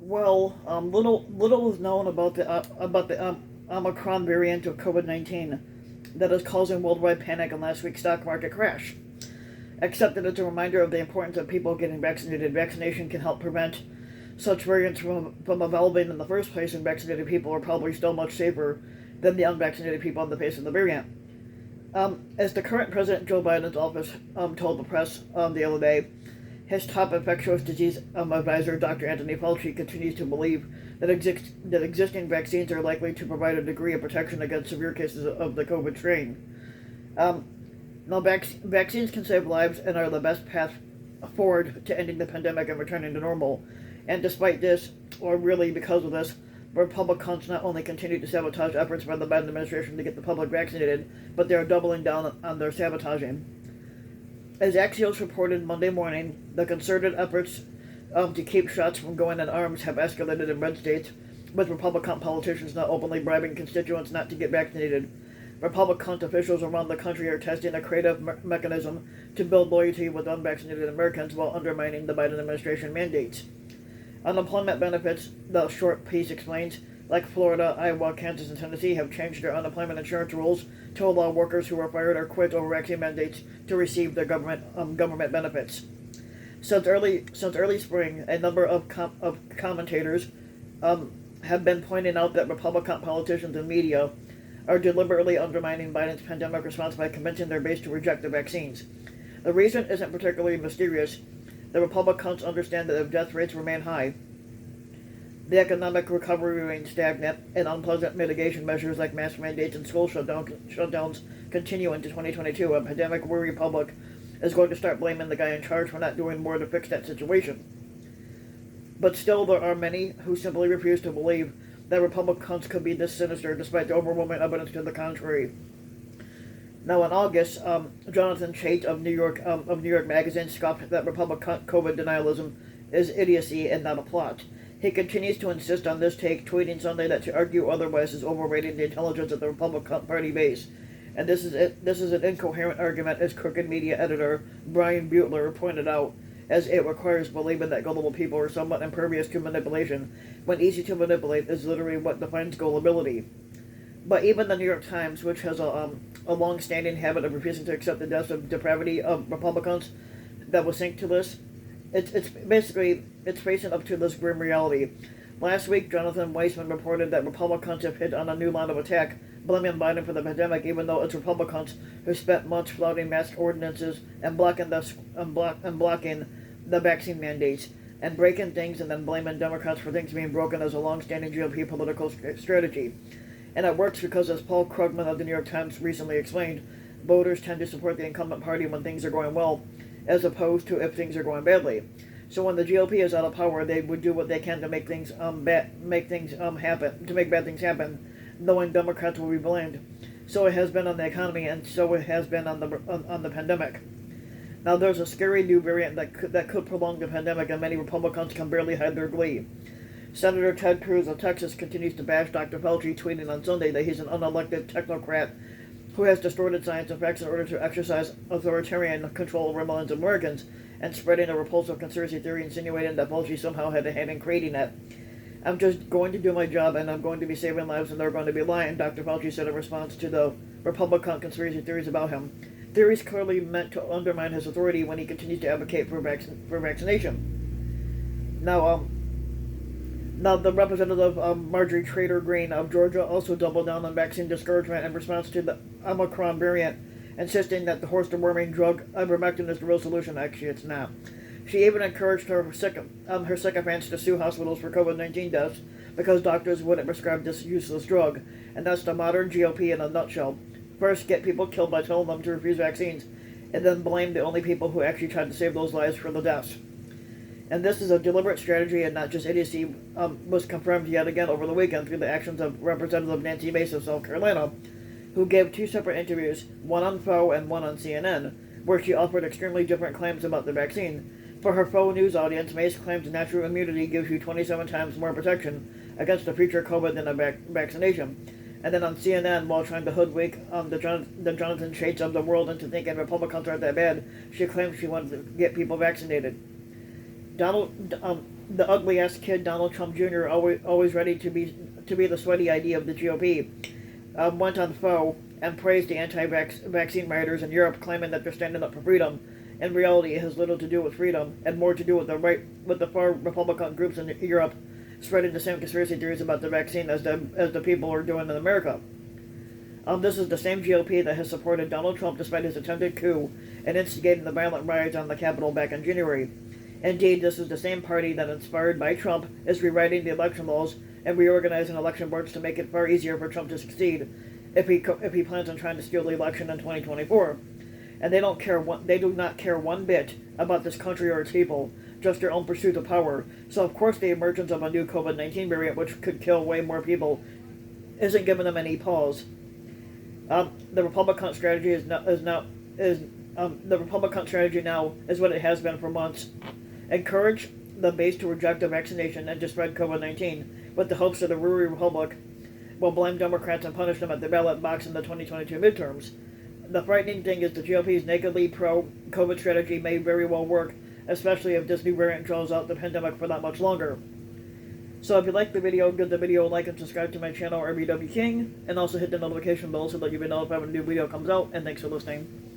Little is known about the Omicron variant of COVID-19 that is causing worldwide panic and last week's stock market crash. Except that it's a reminder of the importance of people getting vaccinated. Vaccination can help prevent such variants from evolving in the first place, and vaccinated people are probably still much safer than the unvaccinated people on the face of the variant. As the current President Joe Biden's office told the press the other day, his top infectious disease advisor, Dr. Anthony Fauci, continues to believe that existing vaccines are likely to provide a degree of protection against severe cases of the COVID strain. Vaccines can save lives and are the best path forward to ending the pandemic and returning to normal. And despite this, or really because of this, Republicans not only continue to sabotage efforts by the Biden administration to get the public vaccinated, but they are doubling down on their sabotaging. As Axios reported Monday morning, the concerted efforts to keep shots from going in arms have escalated in red states, with Republican politicians now openly bribing constituents not to get vaccinated. Republican officials around the country are testing a creative mechanism to build loyalty with unvaccinated Americans while undermining the Biden administration mandates. Unemployment benefits, the short piece explains, like Florida, Iowa, Kansas, and Tennessee, have changed their unemployment insurance rules to allow workers who are fired or quit over vaccine mandates to receive their government benefits. Since early spring, a number of commentators have been pointing out that Republican politicians and media are deliberately undermining Biden's pandemic response by convincing their base to reject the vaccines. The reason isn't particularly mysterious. The Republicans understand that if death rates remain high, the economic recovery remains stagnant, and unpleasant mitigation measures like mask mandates and school shutdowns continue into 2022, a pandemic-weary public is going to start blaming the guy in charge for not doing more to fix that situation. But still, there are many who simply refuse to believe that Republicans could be this sinister despite the overwhelming evidence to the contrary. Now, in August, Jonathan Chait of New York Magazine scoffed that Republican COVID denialism is idiocy and not a plot. He continues to insist on this take, tweeting Sunday that to argue otherwise is overrating the intelligence of the Republican Party base. And this is an incoherent argument, as crooked media editor Brian Butler pointed out, as it requires believing that gullible people are somewhat impervious to manipulation, when easy to manipulate is literally what defines gullibility. But even the New York Times, which has a long-standing habit of refusing to accept the depths of depravity of Republicans that will sink to this, it's facing up to this grim reality. Last week, Jonathan Weissman reported that Republicans have hit on a new line of attack, blaming Biden for the pandemic, even though it's Republicans who spent months flouting mask ordinances and blocking the vaccine mandates, and breaking things and then blaming Democrats for things being broken as a long-standing GOP political strategy. And it works because, as Paul Krugman of the New York Times recently explained, voters tend to support the incumbent party when things are going well, as opposed to if things are going badly. So when the GOP is out of power, they would do what they can to make bad things happen, knowing Democrats will be blamed. So it has been on the economy, and so it has been on the pandemic. Now, there's a scary new variant that could prolong the pandemic, and many Republicans can barely hide their glee. Senator Ted Cruz of Texas continues to bash Dr. Fauci, tweeting on Sunday that he's an unelected technocrat who has distorted science and facts in order to exercise authoritarian control over millions of Americans, and spreading a repulsive conspiracy theory insinuating that Fauci somehow had a hand in creating it. I'm just going to do my job, and I'm going to be saving lives, and they're going to be lying, Dr. Fauci said in response to the Republican conspiracy theories about him. Theories clearly meant to undermine his authority when he continues to advocate for vaccination. Now, the representative Marjorie Trader Greene of Georgia also doubled down on vaccine discouragement in response to the Omicron variant, insisting that the horse-deworming drug ivermectin is the real solution. Actually, it's not. She even encouraged her sycophants to sue hospitals for COVID-19 deaths because doctors wouldn't prescribe this useless drug. And that's the modern GOP in a nutshell. First, get people killed by telling them to refuse vaccines, and then blame the only people who actually tried to save those lives for the deaths. And this is a deliberate strategy and not just idiocy, was confirmed yet again over the weekend through the actions of Representative Nancy Mace of South Carolina, who gave two separate interviews, one on Foe and one on CNN, where she offered extremely different claims about the vaccine. For her Foe News audience, Mace claims natural immunity gives you 27 times more protection against a future COVID than a vaccination. And then on CNN, while trying to hoodwink the Jonathan Chaits of the world into thinking Republicans aren't that bad, she claims she wanted to get people vaccinated. the ugly ass kid Donald Trump Jr., always ready to be the sweaty idea of the GOP, went on Foe and praised the anti-vaccine rioters in Europe, claiming that they're standing up for freedom. In reality, it has little to do with freedom and more to do with the far Republican groups in Europe spreading the same conspiracy theories about the vaccine as the people are doing in America. This is the same GOP that has supported Donald Trump despite his attempted coup and instigating the violent riots on the Capitol back in January. Indeed, this is the same party that, inspired by Trump, is rewriting the election laws and reorganizing election boards to make it far easier for Trump to succeed if he plans on trying to steal the election in 2024. And they do not care one bit about this country or its people, just their own pursuit of power. So of course the emergence of a new COVID-19 variant, which could kill way more people, isn't giving them any pause. The Republican strategy now is what it has been for months. Encourage the base to reject the vaccination and to spread COVID-19 with the hopes that the ruling republic will blame Democrats and punish them at the ballot box in the 2022 midterms. The frightening thing is the GOP's nakedly pro-COVID strategy may very well work, especially if this new variant draws out the pandemic for that much longer. So if you like the video, give the video a like and subscribe to my channel, RBW King, and also hit the notification bell so that you know if a new video comes out, and thanks for listening.